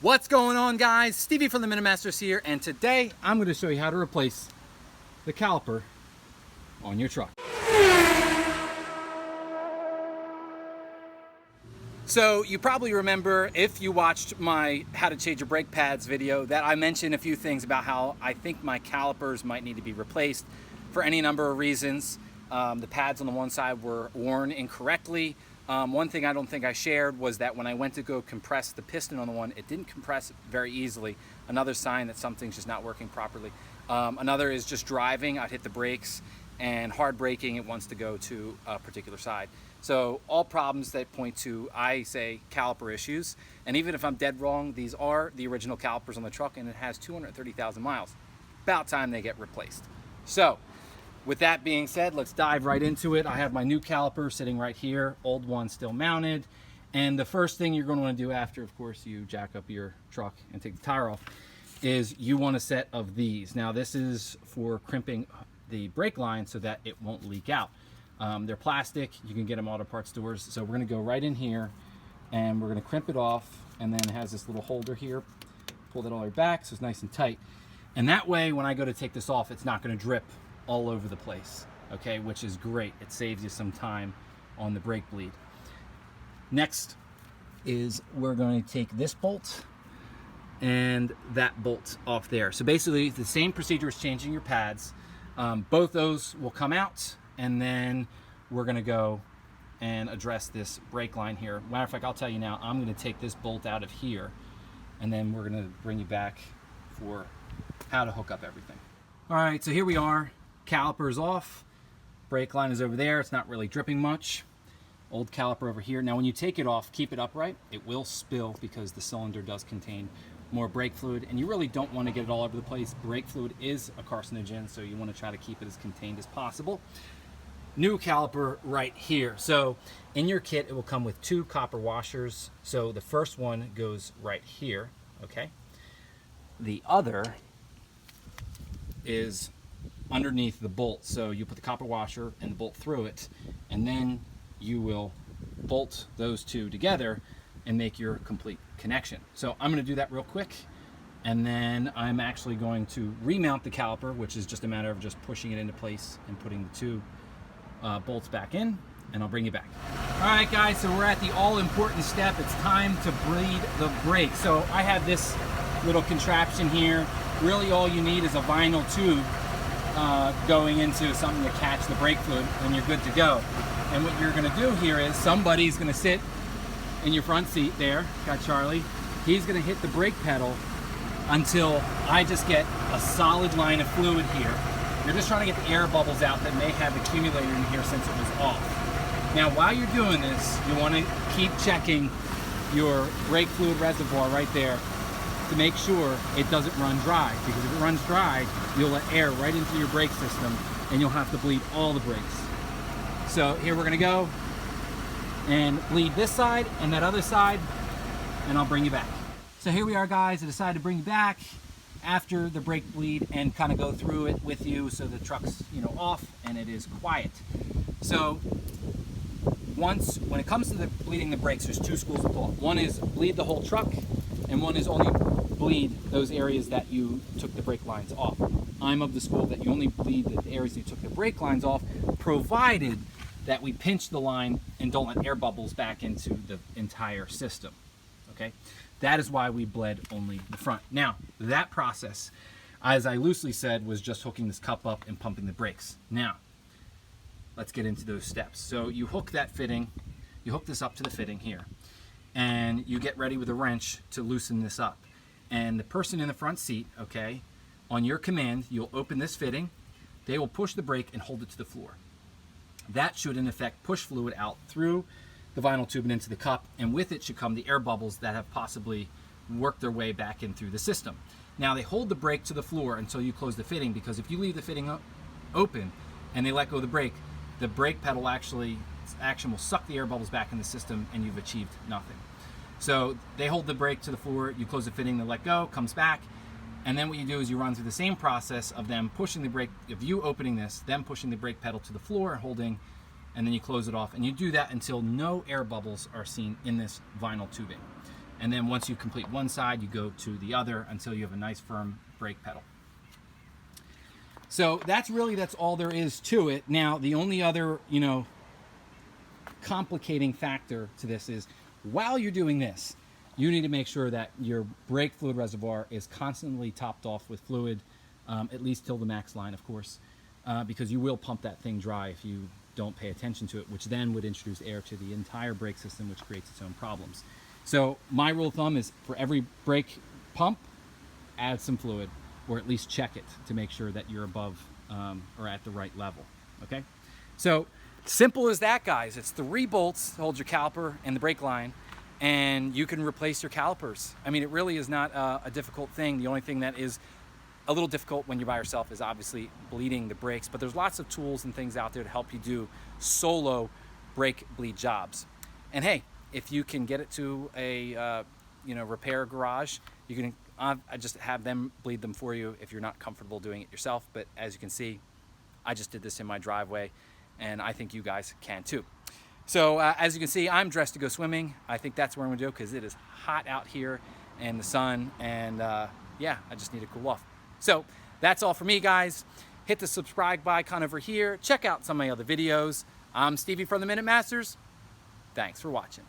What's going on, guys? Stevie from the Minimasters here, and today I'm going to show you how to replace the caliper on your truck. So you probably remember, if you watched my how to change your brake pads video, that I mentioned a few things about how I think my calipers might need to be replaced for any number of reasons. The pads on the one side were worn incorrectly. One thing I don't think I shared was that when I went to go compress the piston on the one, it didn't compress very easily. Another sign that something's just not working properly. Another is just driving. I'd hit the brakes, and hard braking, it wants to go to a particular side. So all problems that point to, I say, caliper issues. And even if I'm dead wrong, these are the original calipers on the truck, and it has 230,000 miles. About time they get replaced. So with that being said, let's dive right into it. I have my new caliper sitting right here, old one still mounted. And the first thing you're going to want to do after, of course, you jack up your truck and take the tire off, is you want a set of these. Now this is for crimping the brake line so that it won't leak out. They're plastic, you can get them at auto parts stores. So we're going to go right in here and we're going to crimp it off, and then it has this little holder here. Pull that all the way back so it's nice and tight. And that way when I go to take this off, it's not going to drip all over the place, okay, which is great. It saves you some time on the brake bleed. Next is we're going to take this bolt and that bolt off there. So basically the same procedure as changing your pads. Both those will come out, and then we're going to go and address this brake line here. Matter of fact, I'll tell you now, I'm going to take this bolt out of here, and then we're going to bring you back for how to hook up everything. All right, so here we are. Caliper is off, brake line is over there. It's not really dripping much. Old caliper over here. Now when you take it off, keep it upright. It will spill because the cylinder does contain more brake fluid, and you really don't want to get it all over the place. Brake fluid is a carcinogen, so you want to try to keep it as contained as possible. New caliper right here. So in your kit, it will come with 2 copper washers. So the first one goes right here, okay? The other is underneath the bolt. So you put the copper washer and the bolt through it, and then you will bolt those two together and make your complete connection. So I'm going to do that real quick, and then I'm actually going to remount the caliper, which is just a matter of just pushing it into place and putting the 2 bolts back in, and I'll bring you back. All right, guys, so we're at the all-important step. It's time to bleed the brake. So I have this little contraption here. Really all you need is a vinyl tube going into something to catch the brake fluid, and you're good to go. And what you're going to do here is somebody's going to sit in your front seat there. Got Charlie. He's going to hit the brake pedal until I just get a solid line of fluid here. You're just trying to get the air bubbles out that may have accumulated in here since it was off. Now while you're doing this, you want to keep checking your brake fluid reservoir right there to make sure it doesn't run dry, because if it runs dry, you'll let air right into your brake system and you'll have to bleed all the brakes. So here we're going to go and bleed this side and that other side, and I'll bring you back. So here we are, guys. I decided to bring you back after the brake bleed and kind of go through it with you so the truck's, off and it is quiet. So when it comes to the bleeding the brakes, there's 2 schools of thought. One is bleed the whole truck, and one is only bleed those areas that you took the brake lines off. I'm of the school that you only bleed the areas you took the brake lines off, provided that we pinch the line and don't let air bubbles back into the entire system, okay? That is why we bled only the front. Now, that process, as I loosely said, was just hooking this cup up and pumping the brakes. Now, let's get into those steps. So you hook that fitting, you hook this up to the fitting here, and you get ready with a wrench to loosen this up. And the person in the front seat, okay, on your command, you'll open this fitting, they will push the brake and hold it to the floor. That should, in effect, push fluid out through the vinyl tube and into the cup, and with it should come the air bubbles that have possibly worked their way back in through the system. Now, they hold the brake to the floor until you close the fitting, because if you leave the fitting open and they let go of the brake pedal action will suck the air bubbles back in the system, and you've achieved nothing. So they hold the brake to the floor, you close the fitting, they let go, comes back, and then what you do is you run through the same process of them pushing the brake, of you opening this, them pushing the brake pedal to the floor, holding, and then you close it off, and you do that until no air bubbles are seen in this vinyl tubing. And then once you complete one side, you go to the other until you have a nice firm brake pedal. So that's all there is to it. Now, the only other, complicating factor to this is while you're doing this, you need to make sure that your brake fluid reservoir is constantly topped off with fluid, at least till the max line, of course, because you will pump that thing dry if you don't pay attention to it, which then would introduce air to the entire brake system, which creates its own problems. So my rule of thumb is for every brake pump, add some fluid, or at least check it to make sure that you're above or at the right level, okay? So simple as that, guys. It's 3 bolts to hold your caliper and the brake line, and you can replace your calipers. I mean, it really is not a difficult thing. The only thing that is a little difficult when you're by yourself is obviously bleeding the brakes, but there's lots of tools and things out there to help you do solo brake bleed jobs. And hey, if you can get it to a repair garage, you can I just have them bleed them for you if you're not comfortable doing it yourself. But as you can see, I just did this in my driveway, and I think you guys can too. So as you can see, I'm dressed to go swimming. I think that's where I'm gonna do, because it is hot out here in the sun, and yeah, I just need to cool off. So that's all for me, guys. Hit the subscribe icon over here. Check out some of my other videos. I'm Stevie from the Minute Masters. Thanks for watching.